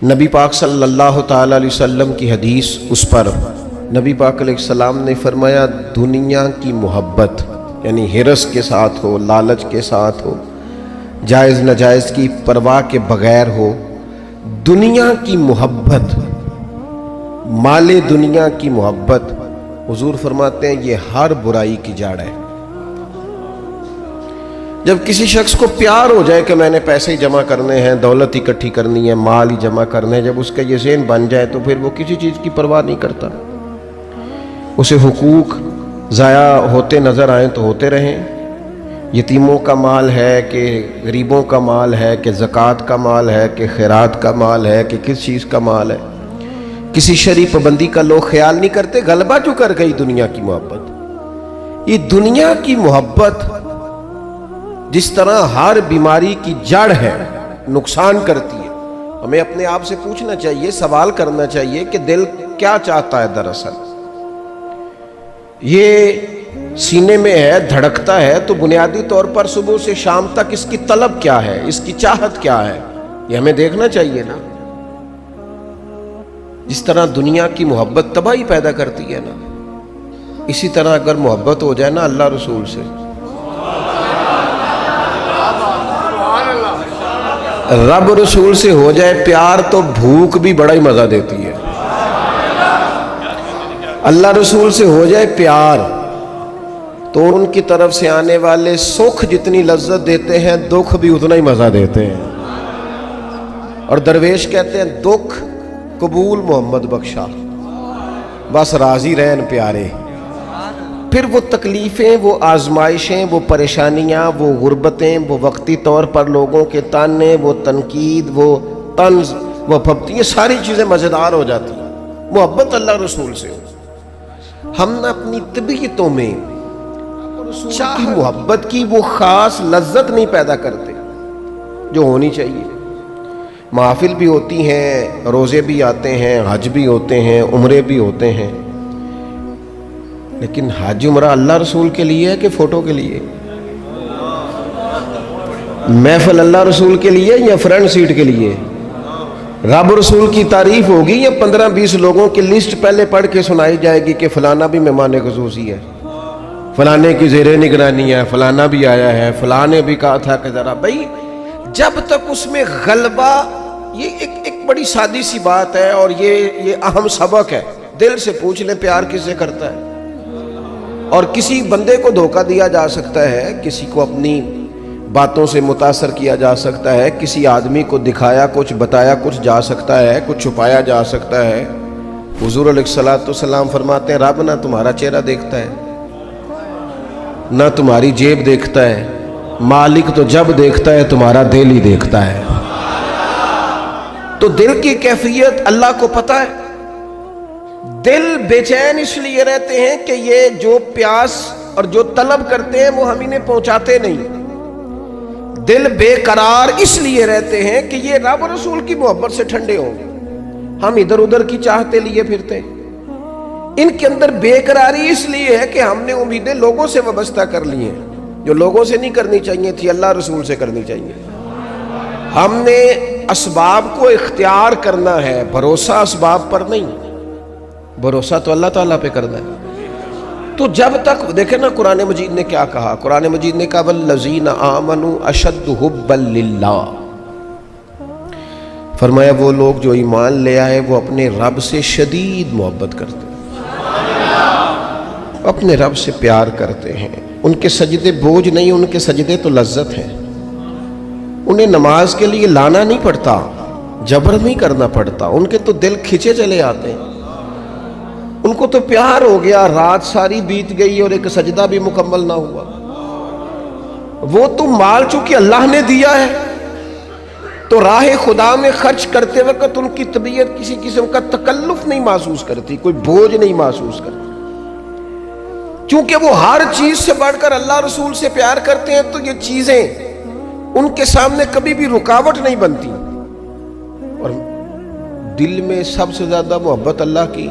نبی پاک صلی اللہ تعالی علیہ وسلم کی حدیث، اس پر نبی پاک علیہ السلام نے فرمایا دنیا کی محبت یعنی ہرس کے ساتھ ہو، لالچ کے ساتھ ہو، جائز ناجائز کی پرواہ کے بغیر ہو، دنیا کی محبت، مال دنیا کی محبت، حضور فرماتے ہیں یہ ہر برائی کی جڑ ہے۔ جب کسی شخص کو پیار ہو جائے کہ میں نے پیسے ہی جمع کرنے ہیں، دولت اکٹھی کرنی ہے، مال ہی جمع کرنے ہیں، جب اس کا یہ ذہن بن جائے تو پھر وہ کسی چیز کی پرواہ نہیں کرتا۔ اسے حقوق ضائع ہوتے نظر آئیں تو ہوتے رہیں، یتیموں کا مال ہے کہ غریبوں کا مال ہے کہ زکوٰۃ کا مال ہے کہ خیرات کا مال ہے کہ کس چیز کا مال ہے، کسی شرعی پابندی کا لوگ خیال نہیں کرتے۔ غلبہ جو کر گئی دنیا کی محبت، یہ دنیا کی محبت جس طرح ہر بیماری کی جڑ ہے، نقصان کرتی ہے۔ ہمیں اپنے آپ سے پوچھنا چاہیے، سوال کرنا چاہیے کہ دل کیا چاہتا ہے دراصل؟ یہ سینے میں ہے، دھڑکتا ہے تو بنیادی طور پر صبح سے شام تک اس کی طلب کیا ہے، اس کی چاہت کیا ہے، یہ ہمیں دیکھنا چاہیے نا۔ جس طرح دنیا کی محبت تباہی پیدا کرتی ہے نا، اسی طرح اگر محبت ہو جائے نا اللہ رسول سے، رب رسول سے ہو جائے پیار تو بھوک بھی بڑا ہی مزہ دیتی ہے۔ اللہ رسول سے ہو جائے پیار تو ان کی طرف سے آنے والے سکھ جتنی لذت دیتے ہیں، دکھ بھی اتنا ہی مزہ دیتے ہیں۔ اور درویش کہتے ہیں دکھ قبول محمد بخشا، بس راضی رہن پیارے۔ پھر وہ تکلیفیں، وہ آزمائشیں، وہ پریشانیاں، وہ غربتیں، وہ وقتی طور پر لوگوں کے تانے، وہ تنقید، وہ طنز، وہ پھپتی، یہ ساری چیزیں مزیدار ہو جاتی ہیں محبت اللہ رسول سے۔ ہم نے اپنی طبیعتوں میں چاہ محبت کی وہ خاص لذت نہیں پیدا کرتے جو ہونی چاہیے۔ محافل بھی ہوتی ہیں، روزے بھی آتے ہیں، حج بھی ہوتے ہیں، عمرے بھی ہوتے ہیں، لیکن حج عمرہ اللہ رسول کے لیے ہے کہ فوٹو کے لیے؟ محفل اللہ رسول کے لیے یا فرنٹ سیٹ کے لیے؟ رب رسول کی تعریف ہوگی یا 15-20 لوگوں کی لسٹ پہلے پڑھ کے سنائی جائے گی کہ فلانا بھی مہمان خصوصی ہے، فلانے کی زیر نگرانی ہے، فلانا بھی آیا ہے، فلانے بھی کہا تھا کہ ذرا بھائی، جب تک اس میں غلبہ، یہ ایک بڑی سادی سی بات ہے اور یہ اہم سبق ہے۔ دل سے پوچھ لیں پیار کس سے کرتا ہے؟ اور کسی بندے کو دھوکہ دیا جا سکتا ہے، کسی کو اپنی باتوں سے متاثر کیا جا سکتا ہے، کسی آدمی کو دکھایا کچھ، بتایا کچھ جا سکتا ہے، کچھ چھپایا جا سکتا ہے۔ حضور علیہ الصلوۃ والسلام فرماتے ہیں رب نہ تمہارا چہرہ دیکھتا ہے، نہ تمہاری جیب دیکھتا ہے، مالک تو جب دیکھتا ہے تمہارا دل ہی دیکھتا ہے۔ تو دل کی کیفیت اللہ کو پتہ ہے۔ دل بے چین اس لیے رہتے ہیں کہ یہ جو پیاس اور جو طلب کرتے ہیں وہ ہم انہیں پہنچاتے نہیں۔ دل بے قرار اس لیے رہتے ہیں کہ یہ رب رسول کی محبت سے ٹھنڈے ہوں گے، ہم ادھر ادھر کی چاہتے لیے پھرتے ہیں۔ ان کے اندر بے قراری اس لیے ہے کہ ہم نے امیدیں لوگوں سے وابستہ کر لی ہیں، جو لوگوں سے نہیں کرنی چاہیے تھی، اللہ رسول سے کرنی چاہیے۔ ہم نے اسباب کو اختیار کرنا ہے، بھروسہ اسباب پر نہیں، بھروسہ تو اللہ تعالیٰ پہ کرنا ہے۔ تو جب تک دیکھیں نا قرآن مجید نے کیا کہا، قرآن مجید نے کہا والذین آمنوا اشد حبا للہ، فرمایا وہ لوگ جو ایمان لے آئے وہ اپنے رب سے شدید محبت کرتے ہیں، اپنے رب سے پیار کرتے ہیں۔ ان کے سجدے بوجھ نہیں، ان کے سجدے تو لذت ہیں۔ انہیں نماز کے لیے لانا نہیں پڑتا، جبر نہیں کرنا پڑتا، ان کے تو دل کھچے چلے آتے ہیں۔ ان کو تو پیار ہو گیا، رات ساری بیت گئی اور ایک سجدہ بھی مکمل نہ ہوا۔ وہ تو مال چونکہ اللہ نے دیا ہے تو راہ خدا میں خرچ کرتے وقت ان کی طبیعت کسی قسم کا تکلف نہیں محسوس کرتی، کوئی بوجھ نہیں محسوس کرتی، چونکہ وہ ہر چیز سے بڑھ کر اللہ رسول سے پیار کرتے ہیں۔ تو یہ چیزیں ان کے سامنے کبھی بھی رکاوٹ نہیں بنتی۔ اور دل میں سب سے زیادہ محبت اللہ کی،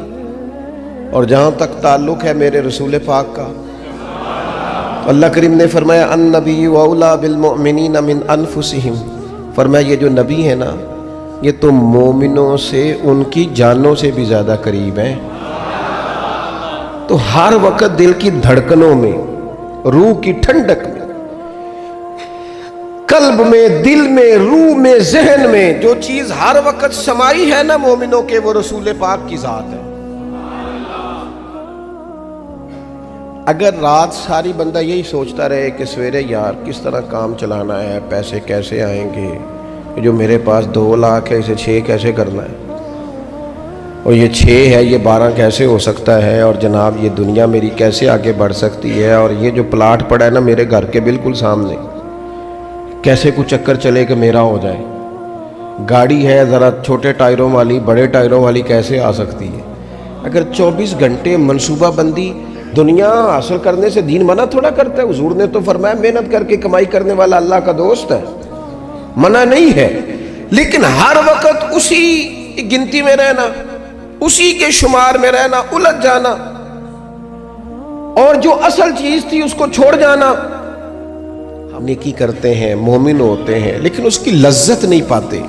اور جہاں تک تعلق ہے میرے رسول پاک کا، اللہ کریم نے فرمایا النبی اولیٰ بالمؤمنین من انفسہم، فرمایا یہ جو نبی ہے نا یہ تو مومنوں سے ان کی جانوں سے بھی زیادہ قریب ہیں. تو ہر وقت دل کی دھڑکنوں میں، روح کی ٹھنڈک میں، قلب میں، دل میں، روح میں، ذہن میں جو چیز ہر وقت سمائی ہے نا مومنوں کے، وہ رسول پاک کی ذات ہے. اگر رات ساری بندہ یہی سوچتا رہے کہ سویرے یار کس طرح کام چلانا ہے، پیسے کیسے آئیں گے، جو میرے پاس 2 لاکھ ہے اسے 6 کیسے کرنا ہے، اور یہ 6 ہے یہ 12 کیسے ہو سکتا ہے، اور جناب یہ دنیا میری کیسے آگے بڑھ سکتی ہے، اور یہ جو پلاٹ پڑا ہے نا میرے گھر کے بالکل سامنے، کیسے کچھ چکر چلے کہ میرا ہو جائے، گاڑی ہے ذرا چھوٹے ٹائروں والی بڑے ٹائروں والی کیسے آ سکتی ہے. اگر 24 گھنٹے منصوبہ بندی، دنیا حاصل کرنے سے دین منع تھوڑا کرتا ہے. حضور نے تو فرمایا محنت کر کے کمائی کرنے والا اللہ کا دوست ہے، منع نہیں ہے، لیکن ہر وقت اسی گنتی میں رہنا، اسی کے شمار میں رہنا، الجھ جانا، اور جو اصل چیز تھی اس کو چھوڑ جانا. ہم نیکی کرتے ہیں، مومن ہوتے ہیں، لیکن اس کی لذت نہیں پاتے.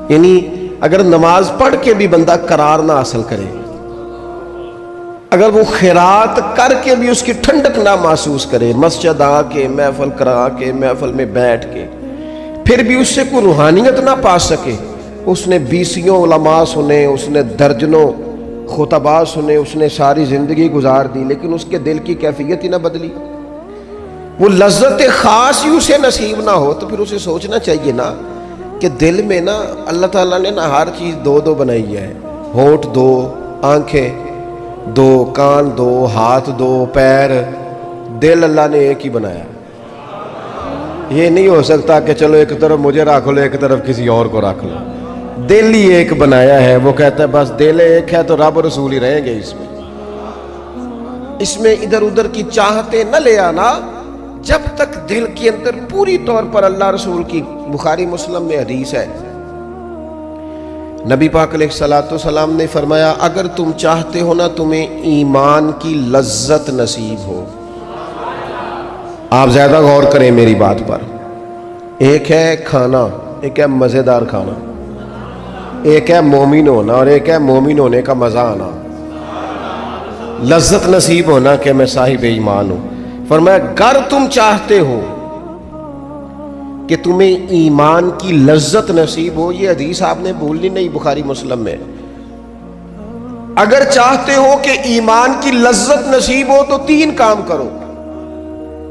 یعنی اگر نماز پڑھ کے بھی بندہ قرار نہ حاصل کرے، اگر وہ خیرات کر کے بھی اس کی ٹھنڈک نہ محسوس کرے، مسجد آ کے، محفل کرا کے، محفل میں بیٹھ کے، پھر بھی اس سے کوئی روحانیت نہ پا سکے. اس نے 20 علماء سنے، اس نے درجنوں خطباء سنے، اس نے ساری زندگی گزار دی، لیکن اس کے دل کی کیفیت ہی نہ بدلی، وہ لذت خاص ہی اسے نصیب نہ ہو. تو پھر اسے سوچنا چاہیے نا کہ دل میں نا اللہ تعالیٰ نے نا ہر چیز 2 بنائی ہے. ہونٹ 2، آنکھیں 2، کان 2، ہاتھ 2، پیر، دل اللہ نے ایک ہی بنایا. یہ نہیں ہو سکتا کہ چلو ایک طرف مجھے رکھ لو ایک طرف کسی اور کو رکھ لو. دل ہی ایک بنایا ہے. وہ کہتا ہے بس دل ایک ہے تو رب رسول ہی رہیں گے. اس میں ادھر ادھر کی چاہتے نہ لے آنا جب تک دل کے اندر پوری طور پر اللہ رسول کی. بخاری مسلم میں حدیث ہے، نبی پاک علیہ الصلوۃ والسلام نے فرمایا اگر تم چاہتے ہو نا تمہیں ایمان کی لذت نصیب ہو. آپ زیادہ غور کریں میری بات پر. ایک ہے کھانا، ایک ہے مزیدار کھانا، ایک ہے مومن ہونا، اور ایک ہے مومن ہونے کا مزہ آنا، لذت نصیب ہونا کہ میں صاحب ایمان ہوں. فرمایا اگر تم چاہتے ہو کہ تمہیں ایمان کی لذت نصیب ہو، یہ حدیث آپ نے بھولنی نہیں، بخاری مسلم میں. اگر چاہتے ہو کہ ایمان کی لذت نصیب ہو تو 3 کام کرو.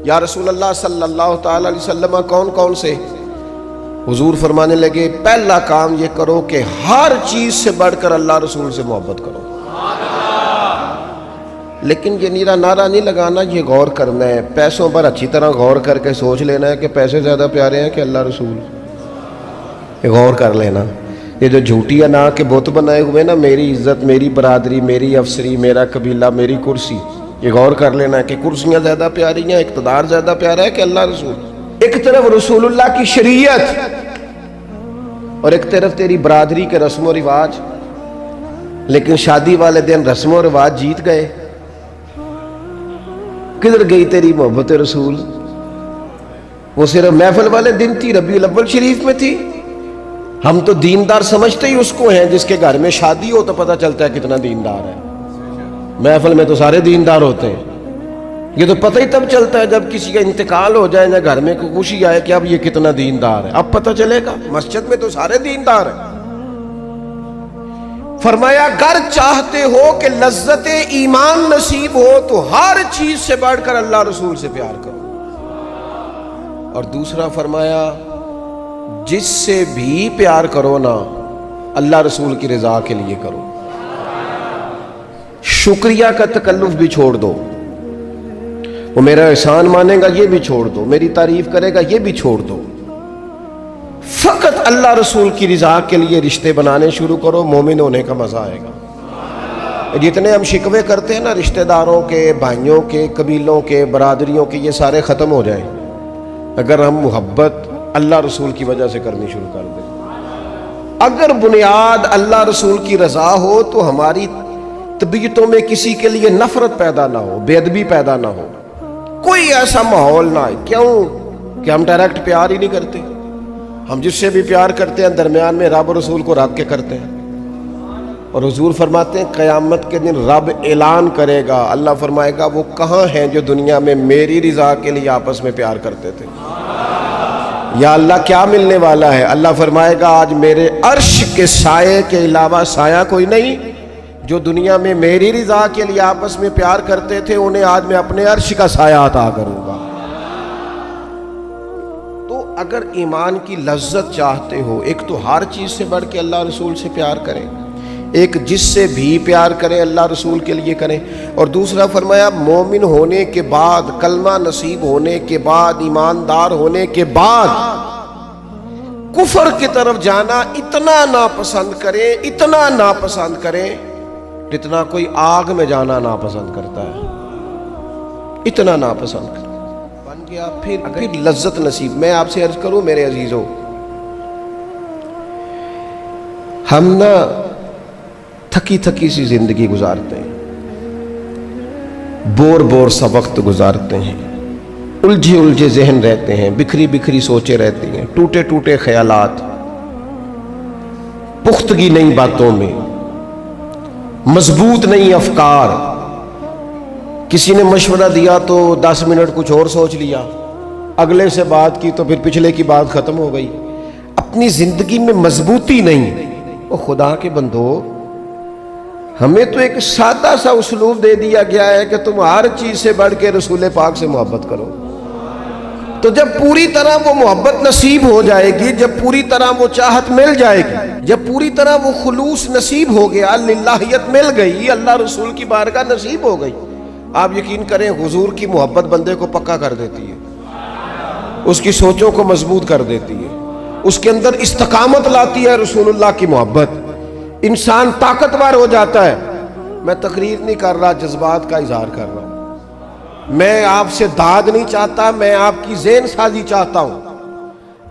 یا رسول اللہ صلی اللہ تعالی علیہ وسلم کون کون سے؟ حضور فرمانے لگے پہلا کام یہ کرو کہ ہر چیز سے بڑھ کر اللہ رسول سے محبت کرو. لیکن یہ نیرا نعرہ نہیں لگانا، یہ غور کرنا ہے، پیسوں پر اچھی طرح غور کر کے سوچ لینا ہے کہ پیسے زیادہ پیارے ہیں کہ اللہ رسول. یہ غور کر لینا. یہ جو جھوٹی انا کے بت بنائے ہوئے نا، میری عزت، میری برادری، میری افسری، میرا قبیلہ، میری کرسی، یہ غور کر لینا ہے کہ کرسیاں زیادہ پیاری ہیں، اقتدار زیادہ پیارا ہے کہ اللہ رسول. ایک طرف رسول اللہ کی شریعت اور ایک طرف تیری برادری کے رسم و رواج، لیکن شادی والے دن رسم و رواج جیت گئے. کدھر گئی تیری محبت رسول؟ وہ صرف محفل والے دن تھی، ربیع الاول شریف میں تھی. ہم تو دیندار سمجھتے ہی اس کو ہیں جس کے گھر میں شادی ہو تو پتہ چلتا ہے کتنا دیندار ہے. محفل میں تو سارے دیندار ہوتے ہیں. یہ تو پتہ ہی تب چلتا ہے جب کسی کا انتقال ہو جائے یا گھر میں کوئی خوشی آئے کہ اب یہ کتنا دیندار ہے. اب پتہ چلے گا. مسجد میں تو سارے دیندار ہیں. فرمایا اگر چاہتے ہو کہ لذت ایمان نصیب ہو تو ہر چیز سے بڑھ کر اللہ رسول سے پیار کرو. اور دوسرا فرمایا جس سے بھی پیار کرو نا اللہ رسول کی رضا کے لیے کرو. شکریہ کا تکلف بھی چھوڑ دو. وہ میرا احسان مانے گا یہ بھی چھوڑ دو، میری تعریف کرے گا یہ بھی چھوڑ دو. فقط اللہ رسول کی رضا کے لیے رشتے بنانے شروع کرو، مومن ہونے کا مزہ آئے گا. جتنے ہم شکوے کرتے ہیں نا رشتہ داروں کے، بھائیوں کے، قبیلوں کے، برادریوں کے، یہ سارے ختم ہو جائیں اگر ہم محبت اللہ رسول کی وجہ سے کرنی شروع کر دیں. اگر بنیاد اللہ رسول کی رضا ہو تو ہماری طبیعتوں میں کسی کے لیے نفرت پیدا نہ ہو، بے ادبی پیدا نہ ہو، کوئی ایسا ماحول نہ آئے. کیوں کہ ہم ڈائریکٹ پیار ہی نہیں کرتے. ہم جس سے بھی پیار کرتے ہیں درمیان میں رب اور رسول کو رکھ کے کرتے ہیں. اور حضور فرماتے ہیں قیامت کے دن رب اعلان کرے گا, اللہ فرمائے گا وہ کہاں ہیں جو دنیا میں میری رضا کے لیے آپس میں پیار کرتے تھے. یا اللہ کیا ملنے والا ہے؟ اللہ فرمائے گا آج میرے عرش کے سائے کے علاوہ سایہ کوئی نہیں. جو دنیا میں میری رضا کے لیے آپس میں پیار کرتے تھے انہیں آج میں اپنے عرش کا سایہ عطا کروں گا. تو اگر ایمان کی لذت چاہتے ہو, ایک تو ہر چیز سے بڑھ کے اللہ رسول سے پیار کریں, ایک جس سے بھی پیار کریں اللہ رسول کے لیے کریں, اور دوسرا فرمایا مومن ہونے کے بعد, کلمہ نصیب ہونے کے بعد, ایماندار ہونے کے بعد کفر کی طرف جانا اتنا ناپسند کریں, اتنا ناپسند کریں جتنا کوئی آگ میں جانا ناپسند کرتا ہے, اتنا ناپسند کریں. بن گیا پھر لذت نصیب. میں آپ سے عرض کروں میرے عزیزوں, ہم نا تھکی تھکی سی زندگی گزارتے ہیں, بور سا وقت گزارتے ہیں, الجھے ذہن رہتے ہیں, بکھری بکھری سوچیں رہتی ہیں, ٹوٹے خیالات, پختگی نہیں باتوں میں, مضبوط نہیں افکار. کسی نے مشورہ دیا تو 10 منٹ کچھ اور سوچ لیا, اگلے سے بات کی تو پھر پچھلے کی بات ختم ہو گئی. اپنی زندگی میں مضبوطی نہیں. وہ خدا کے بندو, ہمیں تو ایک سادہ سا اسلوب دے دیا گیا ہے کہ تم ہر چیز سے بڑھ کے رسول پاک سے محبت کرو. تو جب پوری طرح وہ محبت نصیب ہو جائے گی, جب پوری طرح وہ چاہت مل جائے گی, جب پوری طرح وہ خلوص نصیب ہو گیا, للہیت مل گئی, اللہ رسول کی بارگاہ نصیب ہو گئی, آپ یقین کریں حضور کی محبت بندے کو پکا کر دیتی ہے, اس کی سوچوں کو مضبوط کر دیتی ہے, اس کے اندر استقامت لاتی ہے رسول اللہ کی محبت. انسان طاقتور ہو جاتا ہے. میں تقریر نہیں کر رہا, جذبات کا اظہار کر رہا ہوں. میں آپ سے داد نہیں چاہتا, میں آپ کی ذہن سازی چاہتا ہوں.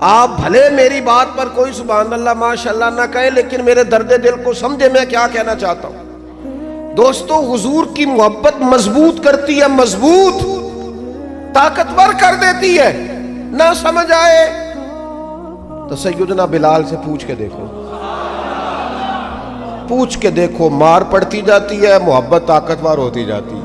آپ بھلے میری بات پر کوئی سبحان اللہ ماشاءاللہ نہ کہیں, لیکن میرے درد دل کو سمجھے میں کیا کہنا چاہتا ہوں. دوستو حضور کی محبت مضبوط کرتی ہے, مضبوط طاقتور کر دیتی ہے. نہ سمجھ آئے تو سیدنا بلال سے پوچھ کے دیکھو, مار پڑتی جاتی ہے, محبت طاقتور ہوتی جاتی ہے,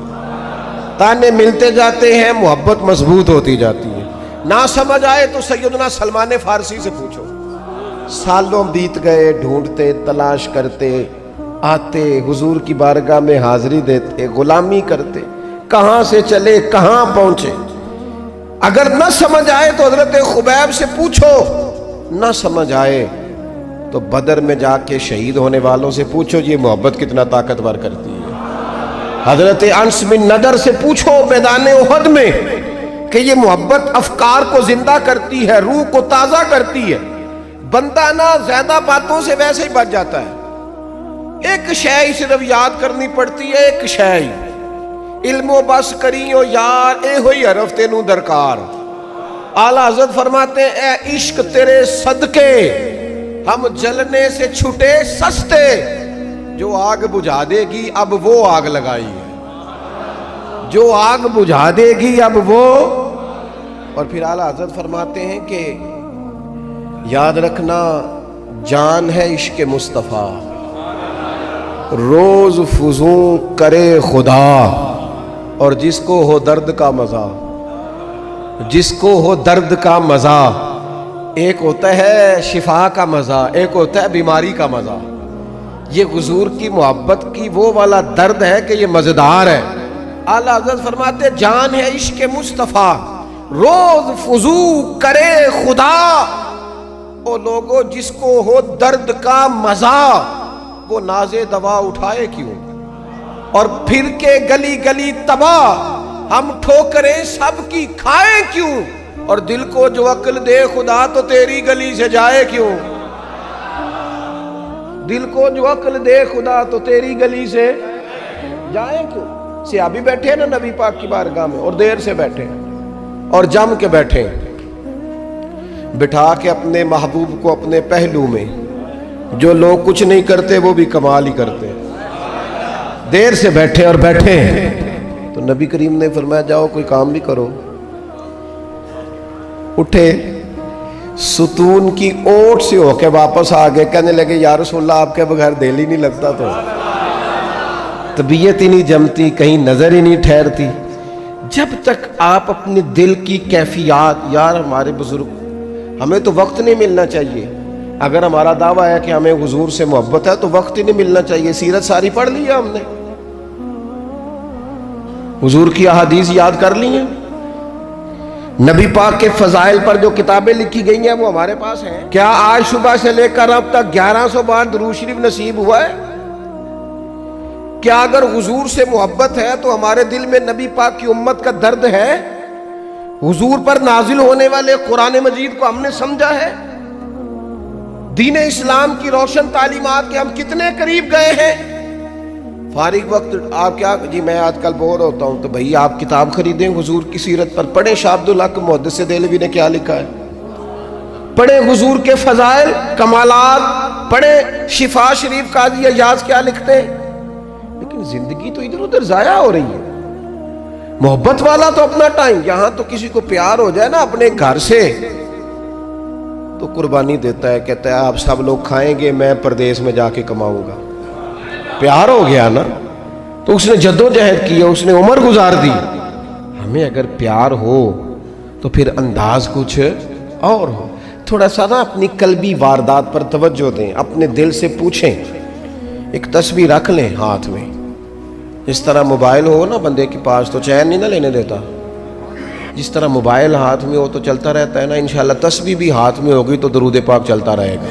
تانے ملتے جاتے ہیں, محبت مضبوط ہوتی جاتی ہے. نہ سمجھ آئے تو سیدنا سلمان فارسی سے پوچھو. سالوں بیت گئے, ڈھونڈتے تلاش کرتے, آتے حضور کی بارگاہ میں حاضری دیتے, غلامی کرتے, کہاں سے چلے کہاں پہنچے. اگر نہ سمجھ آئے تو حضرت خبیب سے پوچھو, نہ سمجھ آئے تو بدر میں جا کے شہید ہونے والوں سے پوچھو یہ محبت کتنا طاقتور کرتی ہے. حضرت انس بن نضر سے پوچھو میدان احد میں کہ یہ محبت افکار کو زندہ کرتی ہے, روح کو تازہ کرتی ہے. بندہ نہ زیادہ باتوں سے ویسے ہی بچ جاتا ہے. ایک شے صرف یاد کرنی پڑتی ہے, ایک شے, علم و بس کریو یار اے ہوئی حرف تینوں درکار. اعلیٰ حضرت فرماتے ہیں اے عشق تیرے صدقے ہم جلنے سے چھٹے سستے, جو آگ بجھا دے گی اب وہ آگ لگائی ہے, جو آگ بجھا دے گی اب وہ. اور پھر اعلیٰ حضرت فرماتے ہیں کہ یاد رکھنا جان ہے عشق مصطفیٰ, روز فزوں کرے خدا, اور جس کو ہو درد کا مزہ, جس کو ہو درد کا مزہ. ایک ہوتا ہے شفا کا مزہ, ایک ہوتا ہے بیماری کا مزہ. یہ حضور کی محبت کی وہ والا درد ہے کہ یہ مزیدار ہے. اعلیٰ حضرت فرماتے جان ہے عشق مصطفیٰ, روز فزو کرے خدا. او لوگو جس کو ہو درد کا مزہ, وہ ناز دوا اٹھائے کیوں, اور پھر کے گلی گلی تباہ ہم ٹھوکریں سب کی کھائیں کیوں, اور دل کو جو عقل دے خدا تو تیری گلی سے جائے کیوں. دل کو جو عقل دے خدا تو تیری گلی سے جائے کیوں. صحابی بیٹھے ہیں نا نبی پاک کی بارگاہ میں, اور دیر سے بیٹھے اور جم کے بیٹھے, بٹھا کے اپنے محبوب کو اپنے پہلو میں. جو لوگ کچھ نہیں کرتے وہ بھی کمال ہی کرتے. دیر سے بیٹھے اور بیٹھے تو نبی کریم نے فرمایا جاؤ کوئی کام بھی کرو. اٹھے, ستون کی اوٹ سے ہو کے واپس آ گئے, کہنے لگے یا رسول اللہ آپ کے بغیر دل ہی نہیں لگتا, تو طبیعت ہی نہیں جمتی, کہیں نظر ہی نہیں ٹھہرتی. جب تک آپ اپنے دل کی کیفیات, یار ہمارے بزرگ, ہمیں تو وقت نہیں ملنا چاہیے. اگر ہمارا دعویٰ ہے کہ ہمیں حضور سے محبت ہے تو وقت ہی نہیں ملنا چاہیے. سیرت ساری پڑھ لی ہے ہم نے, حضور کی احادیث یاد کر لی ہیں, نبی پاک کے فضائل پر جو کتابیں لکھی گئی ہیں وہ ہمارے پاس ہیں. کیا آج صبح سے لے کر اب تک 1100 بار درود شریف نصیب ہوا ہے؟ کیا اگر حضور سے محبت ہے تو ہمارے دل میں نبی پاک کی امت کا درد ہے؟ حضور پر نازل ہونے والے قرآن مجید کو ہم نے سمجھا ہے؟ دین اسلام کی روشن تعلیمات کے ہم کتنے قریب گئے ہیں؟ فارغ وقت آپ کیا جی میں آج کل بور ہوتا ہوں, تو بھائی آپ کتاب خریدیں حضور کی سیرت پر, پڑھیں شاہ عبدالحق محدث دہلوی نے کیا لکھا ہے, پڑھیں حضور کے فضائل کمالات, پڑھیں شفا شریف قاضی ایاز کیا لکھتے ہیں. لیکن زندگی تو ادھر ادھر ضائع ہو رہی ہے. محبت والا تو اپنا ٹائم, یہاں تو کسی کو پیار ہو جائے نا اپنے گھر سے تو قربانی دیتا ہے, کہتا ہے آپ سب لوگ کھائیں گے, میں پردیس میں جا کے کماؤں گا. پیار ہو گیا نا, تو اس نے جدوجہد کی, اس نے عمر گزار دی. ہمیں اگر پیار ہو تو پھر انداز کچھ اور ہو. تھوڑا سا نا اپنی قلبی واردات پر توجہ دیں, اپنے دل سے پوچھیں. ایک تسبیح رکھ لیں ہاتھ میں, جس طرح موبائل ہو نا بندے کے پاس تو چین نہیں نہ لینے دیتا, جس طرح موبائل ہاتھ میں ہو تو چلتا رہتا ہے نا, انشاءاللہ تسبیح بھی ہاتھ میں ہوگی تو درود پاک چلتا رہے گا.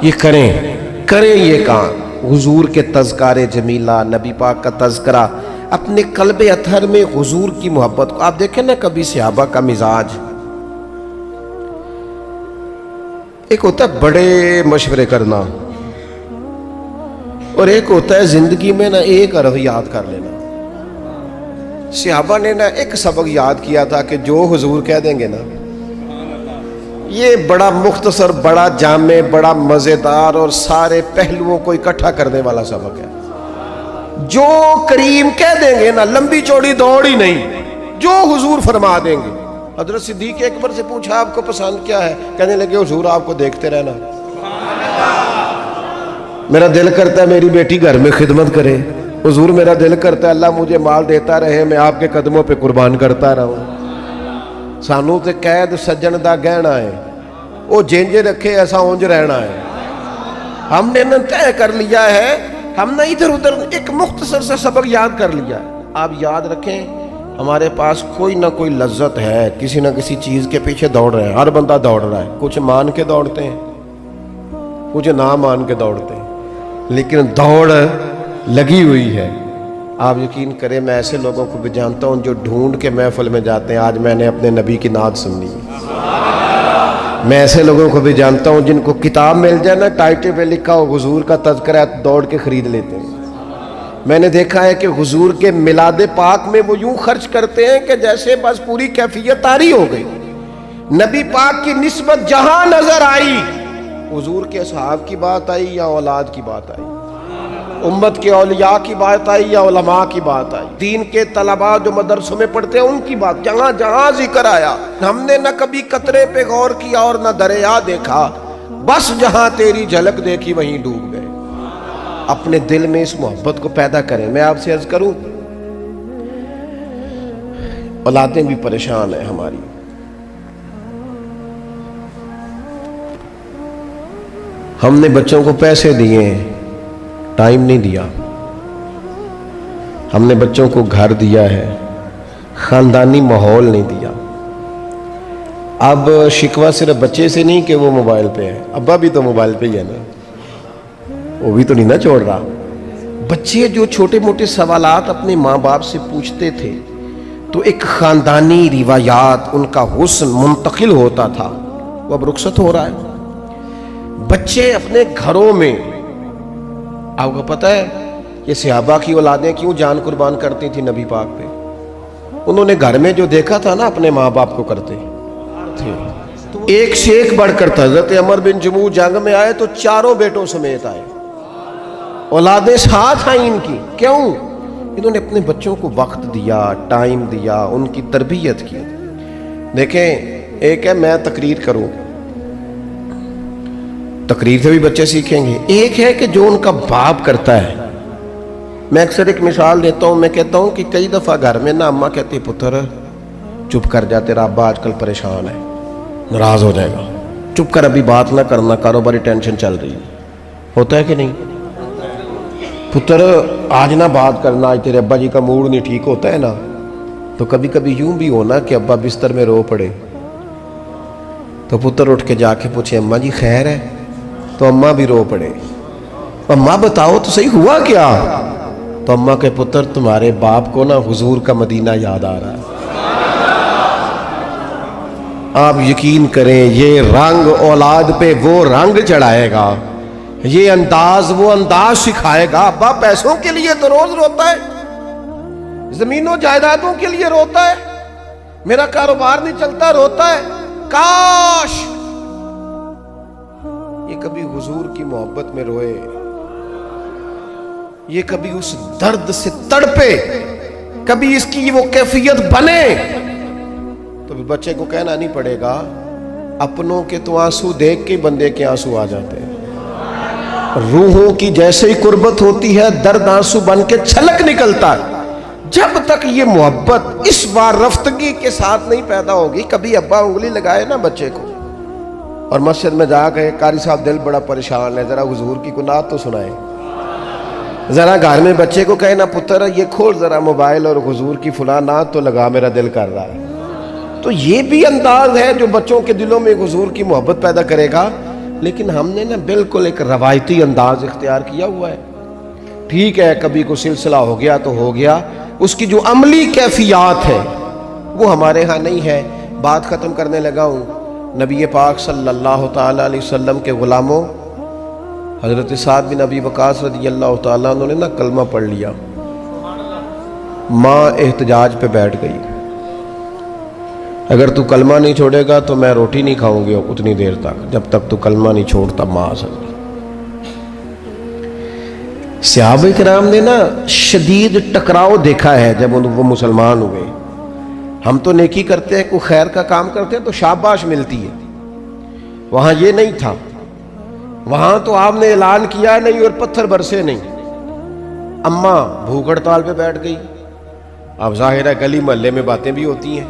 یہ کریں یہ کام, حضور کے تذکار جمیلہ, نبی پاک کا تذکرہ, اپنے قلب اطہر میں حضور کی محبت کو. آپ دیکھیں نا کبھی صحابہ کا مزاج, ایک ہوتا ہے بڑے مشورے کرنا, اور ایک ہوتا ہے زندگی میں نا ایک حرف یاد کر لینا. صحابہ نے نا ایک سبق یاد کیا تھا کہ جو حضور کہہ دیں گے نا, یہ بڑا مختصر, بڑا جامع, بڑا مزیدار اور سارے پہلوؤں کو اکٹھا کرنے والا سبق ہے. جو کریم کہہ دیں گے نا, لمبی چوڑی دوڑ ہی نہیں, جو حضور فرما دیں گے. حضرت صدیق اکبر سے پوچھا آپ کو پسند کیا ہے, کہنے لگے حضور آپ کو دیکھتے رہنا, میرا دل کرتا ہے میری بیٹی گھر میں خدمت کرے. حضور میرا دل کرتا ہے اللہ مجھے مال دیتا رہے, میں آپ کے قدموں پہ قربان کرتا رہوں. سانو تے قید سجن دا گہنا ہے, وہ جنج رکھے ایسا اونج رہنا ہے. ہم نے نہ طے کر لیا ہے, ہم نے ادھر ادھر ایک مختصر سا سبق یاد کر لیا. آپ یاد رکھیں ہمارے پاس کوئی نہ کوئی لذت ہے, کسی نہ کسی چیز کے پیچھے دوڑ رہے ہیں. ہر بندہ دوڑ رہا ہے, کچھ مان کے دوڑتے ہیں, کچھ نہ مان کے دوڑتے ہیں, لیکن دوڑ لگی ہوئی ہے. آپ یقین کریں میں ایسے لوگوں کو بھی جانتا ہوں جو ڈھونڈ کے محفل میں جاتے ہیں, آج میں نے اپنے نبی کی نعت سننی ہے. میں ایسے لوگوں کو بھی جانتا ہوں جن کو کتاب مل جائے نا, ٹائٹل پہ لکھا ہو حضور کا تذکرہ, دوڑ کے خرید لیتے ہیں. میں نے دیکھا ہے کہ حضور کے میلاد پاک میں وہ یوں خرچ کرتے ہیں کہ جیسے بس پوری کیفیت طاری ہو گئی. نبی پاک کی نسبت جہاں نظر آئی, حضور کے اصحاب کی بات آئی یا اولاد کی بات آئی, امت کے اولیاء کی بات آئی یا علماء کی بات آئی, دین کے طلباء جو مدرسوں میں پڑھتے ہیں ان کی بات, جہاں جہاں ذکر آیا. ہم نے نہ کبھی قطرے پہ غور کیا اور نہ دریا دیکھا, بس جہاں تیری جھلک دیکھی وہیں ڈوب گئے. اپنے دل میں اس محبت کو پیدا کریں. میں آپ سے عرض کروں, اولادیں بھی پریشان ہیں ہماری. ہم نے بچوں کو پیسے دیے ہیں, ٹائم نہیں دیا. ہم نے بچوں کو گھر دیا ہے, خاندانی ماحول نہیں دیا. اب شکوہ صرف بچے سے نہیں کہ وہ موبائل پہ ہے, ابا بھی تو موبائل پہ ہی ہے نا, وہ بھی تو نہیں نہ چھوڑ رہا. بچے جو چھوٹے موٹے سوالات اپنے ماں باپ سے پوچھتے تھے تو ایک خاندانی روایات, ان کا حسن منتقل ہوتا تھا, وہ اب رخصت ہو رہا ہے. بچے اپنے گھروں میں, آپ کو پتہ ہے یہ صحابہ کی اولادیں کیوں جان قربان کرتی تھی نبی پاک پہ؟ انہوں نے گھر میں جو دیکھا تھا نا اپنے ماں باپ کو کرتے تھے, ایک سے ایک بڑھ کر تھا. حضرت عمر بن جموح جنگ میں آئے تو چاروں بیٹوں سمیت آئے, اولادیں ساتھ آئیں ان کی. کیوں؟ انہوں نے اپنے بچوں کو وقت دیا, ٹائم دیا, ان کی تربیت کی. دیکھیں ایک ہے میں تقریر کروں، تقریر سے بھی بچے سیکھیں گے، ایک ہے کہ جو ان کا باپ کرتا ہے۔ میں اکثر ایک مثال دیتا ہوں، میں کہتا ہوں کہ کئی دفعہ گھر میں نا اماں کہتی پتر چپ کر جا، تیرا ابا آج کل پریشان ہے، ناراض ہو جائے گا، چپ کر، ابھی بات نہ کرنا، کاروباری ٹینشن چل رہی ہے۔ ہوتا ہے کہ نہیں؟ پتر آج نہ بات کرنا، آج تیرے ابا جی کا موڈ نہیں ٹھیک، ہوتا ہے نا؟ تو کبھی کبھی یوں بھی ہونا کہ ابا بستر میں رو پڑے، تو پتر اٹھ کے جا کے پوچھے اماں جی خیر ہے؟ تو اماں بھی رو پڑے، اماں بتاؤ تو صحیح ہوا کیا؟ تو اماں کے پتر تمہارے باپ کو نا حضور کا مدینہ یاد آ رہا ہے۔ آپ یقین کریں یہ رنگ اولاد پہ وہ رنگ چڑھائے گا، یہ انداز وہ انداز سکھائے گا۔ ابا پیسوں کے لیے تو روز روتا ہے، زمینوں جائیدادوں کے لیے روتا ہے، میرا کاروبار نہیں چلتا روتا ہے۔ کاش یہ کبھی حضور کی محبت میں روئے، یہ کبھی اس درد سے تڑپے، کبھی اس کی وہ کیفیت بنے، تو بچے کو کہنا نہیں پڑے گا اپنوں کے تو آنسو دیکھ کے بندے کے آنسو آ جاتے ہیں۔ روحوں کی جیسے ہی قربت ہوتی ہے درد آنسو بن کے چھلک نکلتا ہے۔ جب تک یہ محبت اس بار رفتگی کے ساتھ نہیں پیدا ہوگی، کبھی ابا انگلی لگائے نا بچے کو اور مسجد میں جا کے قاری صاحب دل بڑا پریشان ہے، ذرا حضور کی کوئی نعت تو سنائے، ذرا گھر میں بچے کو کہے نا پتر یہ کھول ذرا موبائل اور حضور کی فلاں نعت تو لگا، میرا دل کر رہا ہے۔ تو یہ بھی انداز ہے جو بچوں کے دلوں میں حضور کی محبت پیدا کرے گا۔ لیکن ہم نے نا بالکل ایک روایتی انداز اختیار کیا ہوا ہے۔ ٹھیک ہے کبھی کوئی سلسلہ ہو گیا تو ہو گیا، اس کی جو عملی کیفیات ہے وہ ہمارے ہاں نہیں ہے۔ بات ختم کرنے لگا ہوں، نبی پاک صلی اللہ تعالیٰ علیہ وسلم کے غلاموں حضرت سعد بن ابی وقاص رضی اللہ تعالیٰ عنہ نے نا کلمہ پڑھ لیا، ماں احتجاج پہ بیٹھ گئی، اگر تو کلمہ نہیں چھوڑے گا تو میں روٹی نہیں کھاؤں گی اتنی دیر تک جب تک تو کلمہ نہیں چھوڑتا ماں اصل۔ صحابہ کرام نے نا شدید ٹکراؤ دیکھا ہے جب وہ مسلمان ہوئے۔ ہم تو نیکی کرتے ہیں، کوئی خیر کا کام کرتے ہیں تو شاباش ملتی ہے، وہاں یہ نہیں تھا، وہاں تو آپ نے اعلان کیا نہیں اور پتھر برسے نہیں۔ اماں بھوک ہڑتال پہ بیٹھ گئی، اب ظاہر ہے گلی محلے میں باتیں بھی ہوتی ہیں،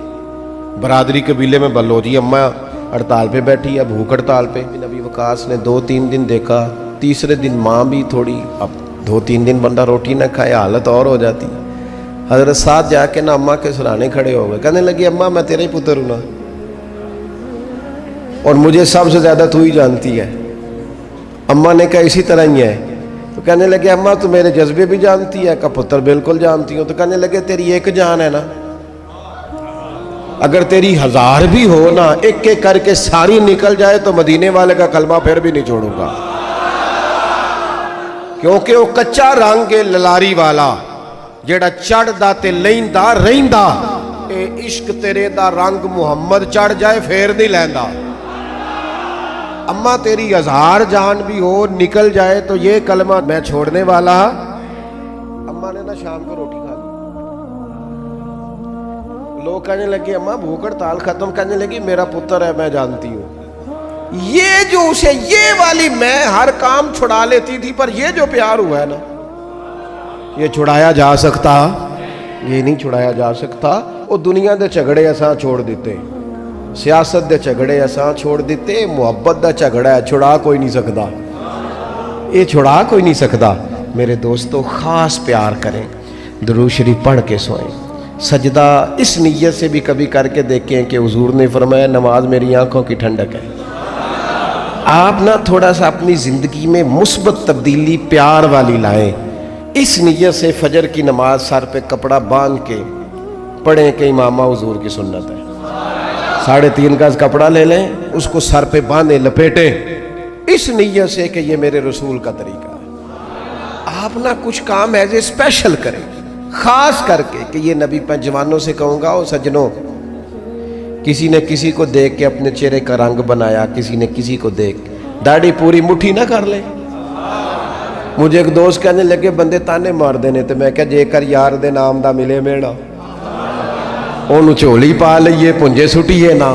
برادری قبیلے میں بلو جی اماں ہڑتال پہ بیٹھی ہے، بھوک ہڑتال پہ۔ نبی وقاص نے 2-3 دن دیکھا، تیسرے دن ماں بھی تھوڑی، اب 2-3 دن بندہ روٹی نہ کھائے حالت اور ہو جاتی۔ حضرت ساتھ جا کے نا اماں کے سرانے کھڑے ہو گئے، کہنے لگی اماں میں تیرے ہی پتر ہوں نا، اور مجھے سب سے زیادہ تو ہی جانتی ہے۔ اماں نے کہا اسی طرح ہی ہے، تو کہنے لگے اماں تو میرے جذبے بھی جانتی ہے، کہ پتر بالکل جانتی ہوں۔ تو کہنے لگے تیری ایک جان ہے نا، اگر تیری 1000 بھی ہو نا، ایک ایک کر کے ساری نکل جائے تو مدینے والے کا کلمہ پھر بھی نہیں چھوڑوں گا، کیونکہ وہ کچا رنگ ہے للاری والا جیڑا چڑھ دا تے لیندا رہندا، اے عشق تیرے دا رنگ محمد چڑھ جائے پھر نہیں لیندا۔ اماں تیری 1000 جان بھی ہو نکل جائے تو یہ کلمہ میں چھوڑنے والا۔ اماں نے نا شام کو روٹی کھا لی، لوگ کہنے لگے اماں بھوک ہڑتال ختم، کہنے لگی میرا پتر ہے میں جانتی ہوں، یہ جو اسے یہ والی میں ہر کام چھڑا لیتی تھی، پر یہ جو پیار ہوا ہے نا یہ چھڑایا جا سکتا، یہ نہیں چھڑایا جا سکتا۔ وہ دنیا دے جھگڑے اساں چھوڑ دیتے، سیاست دے جھگڑے اساں چھوڑ دیتے، محبت دا جھگڑا ہے چھڑا کوئی نہیں سکتا، یہ چھڑا کوئی نہیں سکتا۔ میرے دوستو خاص پیار کریں، درود شریف پڑھ کے سوئیں، سجدہ اس نیت سے بھی کبھی کر کے دیکھیں کہ حضور نے فرمایا نماز میری آنکھوں کی ٹھنڈک ہے۔ آپ نہ تھوڑا سا اپنی زندگی میں مثبت تبدیلی پیار والی لائیں، اس نیت سے فجر کی نماز سر پہ کپڑا باندھ کے پڑھیں کہ امامہ حضور کی سنت ہے، 3.5 گز کپڑا لے لیں، اس کو سر پہ باندھیں لپیٹیں، اس نیت سے کہ یہ میرے رسول کا طریقہ ہے۔ آپ نہ کچھ کام ایسے اسپیشل کریں، خاص کر کے کہ یہ نبی پہ جوانوں سے کہوں گا، او سجنوں، کسی نے کسی کو دیکھ کے اپنے چہرے کا رنگ بنایا، کسی نے کسی کو دیکھ داڑھی پوری مٹھی نہ کر لے۔ مجھے ایک دوست کہنے لگے بندے تانے مار دینے، تو میں کہا جے کر یار دے نام دا ملے میڑا، انہوں چولی پا لئیے پنجے سٹیے نا،